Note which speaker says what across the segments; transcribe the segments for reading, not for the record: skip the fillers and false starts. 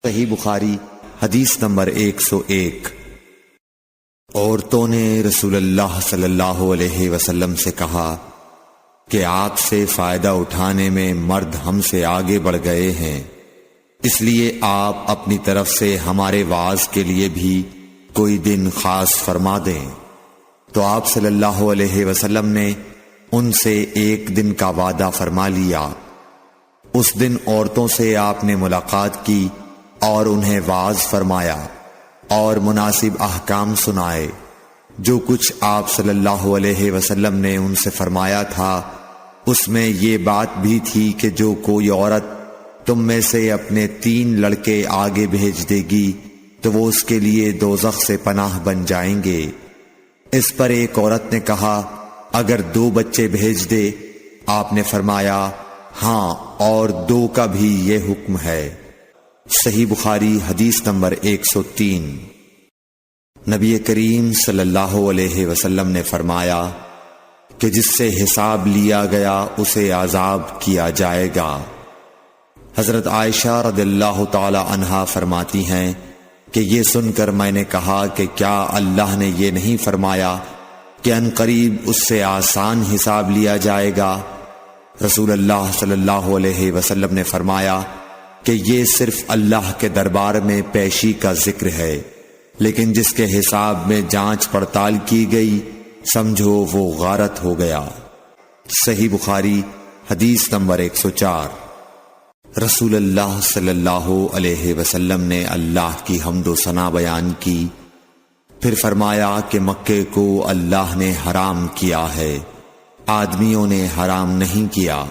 Speaker 1: صحیح بخاری حدیث نمبر 101۔ عورتوں نے رسول اللہ صلی اللہ علیہ وسلم سے کہا کہ آپ سے فائدہ اٹھانے میں مرد ہم سے آگے بڑھ گئے ہیں، اس لیے آپ اپنی طرف سے ہمارے وعظ کے لیے بھی کوئی دن خاص فرما دیں۔ تو آپ صلی اللہ علیہ وسلم نے ان سے ایک دن کا وعدہ فرما لیا۔ اس دن عورتوں سے آپ نے ملاقات کی اور انہیں واعظ فرمایا اور مناسب احکام سنائے۔ جو کچھ آپ صلی اللہ علیہ وسلم نے ان سے فرمایا تھا اس میں یہ بات بھی تھی کہ جو کوئی عورت تم میں سے اپنے 3 لڑکے آگے بھیج دے گی تو وہ اس کے لیے دوزخ سے پناہ بن جائیں گے۔ اس پر ایک عورت نے کہا اگر 2 بچے بھیج دے؟ آپ نے فرمایا ہاں، اور 2 کا بھی یہ حکم ہے۔ صحیح بخاری حدیث نمبر 103۔ نبی کریم صلی اللہ علیہ وسلم نے فرمایا کہ جس سے حساب لیا گیا اسے عذاب کیا جائے گا۔ حضرت عائشہ رضی اللہ تعالی عنہا فرماتی ہیں کہ یہ سن کر میں نے کہا کہ کیا اللہ نے یہ نہیں فرمایا کہ ان قریب اس سے آسان حساب لیا جائے گا؟ رسول اللہ صلی اللہ علیہ وسلم نے فرمایا کہ یہ صرف اللہ کے دربار میں پیشی کا ذکر ہے، لیکن جس کے حساب میں جانچ پڑتال کی گئی سمجھو وہ غارت ہو گیا۔ صحیح بخاری حدیث نمبر 104۔ رسول اللہ صلی اللہ علیہ وسلم نے اللہ کی حمد و ثنا بیان کی، پھر فرمایا کہ مکے کو اللہ نے حرام کیا ہے، آدمیوں نے حرام نہیں کیا۔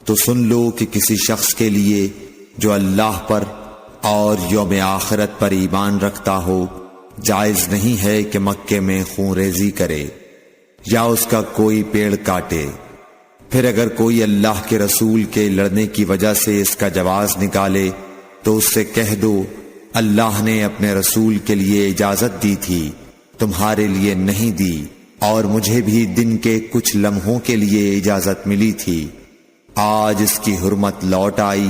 Speaker 1: تو سن لو کہ کسی شخص کے لیے جو اللہ پر اور یوم آخرت پر ایمان رکھتا ہو جائز نہیں ہے کہ مکے میں خون ریزی کرے یا اس کا کوئی پیڑ کاٹے۔ پھر اگر کوئی اللہ کے رسول کے لڑنے کی وجہ سے اس کا جواز نکالے تو اس سے کہہ دو اللہ نے اپنے رسول کے لیے اجازت دی تھی، تمہارے لیے نہیں دی، اور مجھے بھی دن کے کچھ لمحوں کے لیے اجازت ملی تھی، آج اس کی حرمت لوٹ آئی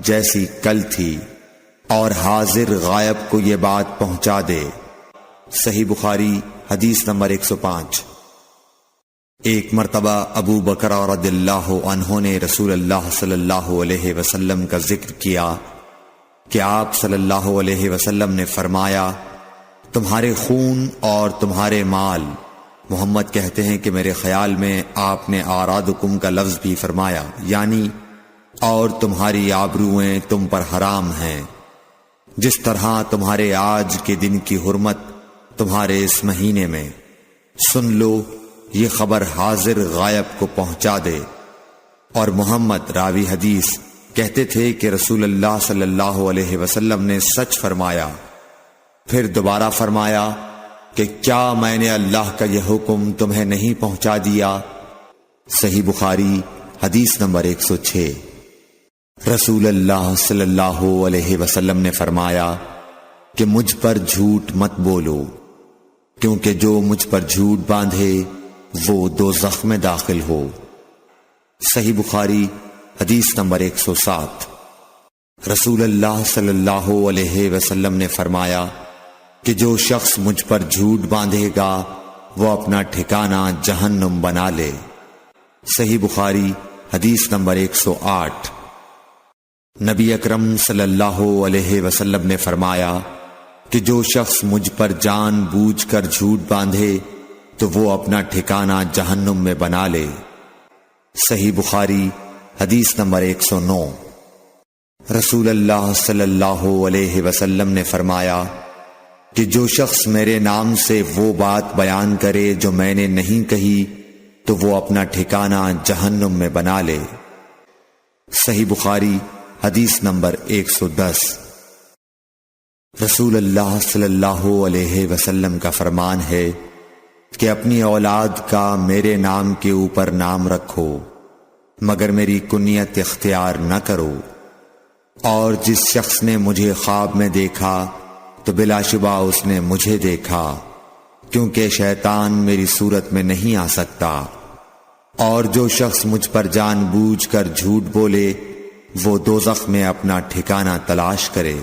Speaker 1: جیسی کل تھی، اور حاضر غائب کو یہ بات پہنچا دے۔ صحیح بخاری حدیث نمبر 105۔ ایک مرتبہ ابو بکر رضی اللہ عنہ نے رسول اللہ صلی اللہ علیہ وسلم کا ذکر کیا کہ آپ صلی اللہ علیہ وسلم نے فرمایا تمہارے خون اور تمہارے مال، محمد کہتے ہیں کہ میرے خیال میں آپ نے آرادکم کا لفظ بھی فرمایا، یعنی اور تمہاری آبروئیں تم پر حرام ہیں، جس طرح تمہارے آج کے دن کی حرمت تمہارے اس مہینے میں۔ سن لو یہ خبر حاضر غائب کو پہنچا دے۔ اور محمد راوی حدیث کہتے تھے کہ رسول اللہ صلی اللہ علیہ وسلم نے سچ فرمایا۔ پھر دوبارہ فرمایا کہ کیا میں نے اللہ کا یہ حکم تمہیں نہیں پہنچا دیا؟ صحیح بخاری حدیث نمبر 106۔ رسول اللہ صلی اللہ علیہ وسلم نے فرمایا کہ مجھ پر جھوٹ مت بولو، کیونکہ جو مجھ پر جھوٹ باندھے وہ دوزخ میں داخل ہو۔ صحیح بخاری حدیث نمبر 107۔ رسول اللہ صلی اللہ علیہ وسلم نے فرمایا کہ جو شخص مجھ پر جھوٹ باندھے گا وہ اپنا ٹھکانہ جہنم بنا لے۔ صحیح بخاری حدیث نمبر 108۔ نبی اکرم صلی اللہ علیہ وسلم نے فرمایا کہ جو شخص مجھ پر جان بوجھ کر جھوٹ باندھے تو وہ اپنا ٹھکانہ جہنم میں بنا لے۔ صحیح بخاری حدیث نمبر 109۔ رسول اللہ صلی اللہ علیہ وسلم نے فرمایا کہ جو شخص میرے نام سے وہ بات بیان کرے جو میں نے نہیں کہی تو وہ اپنا ٹھکانہ جہنم میں بنا لے۔ صحیح بخاری حدیث نمبر 110۔ رسول اللہ صلی اللہ علیہ وسلم کا فرمان ہے کہ اپنی اولاد کا میرے نام کے اوپر نام رکھو مگر میری کنیت اختیار نہ کرو، اور جس شخص نے مجھے خواب میں دیکھا تو بلا شبہ اس نے مجھے دیکھا، کیونکہ شیطان میری صورت میں نہیں آ سکتا، اور جو شخص مجھ پر جان بوجھ کر جھوٹ بولے وہ دوزخ میں اپنا ٹھکانہ تلاش کرے۔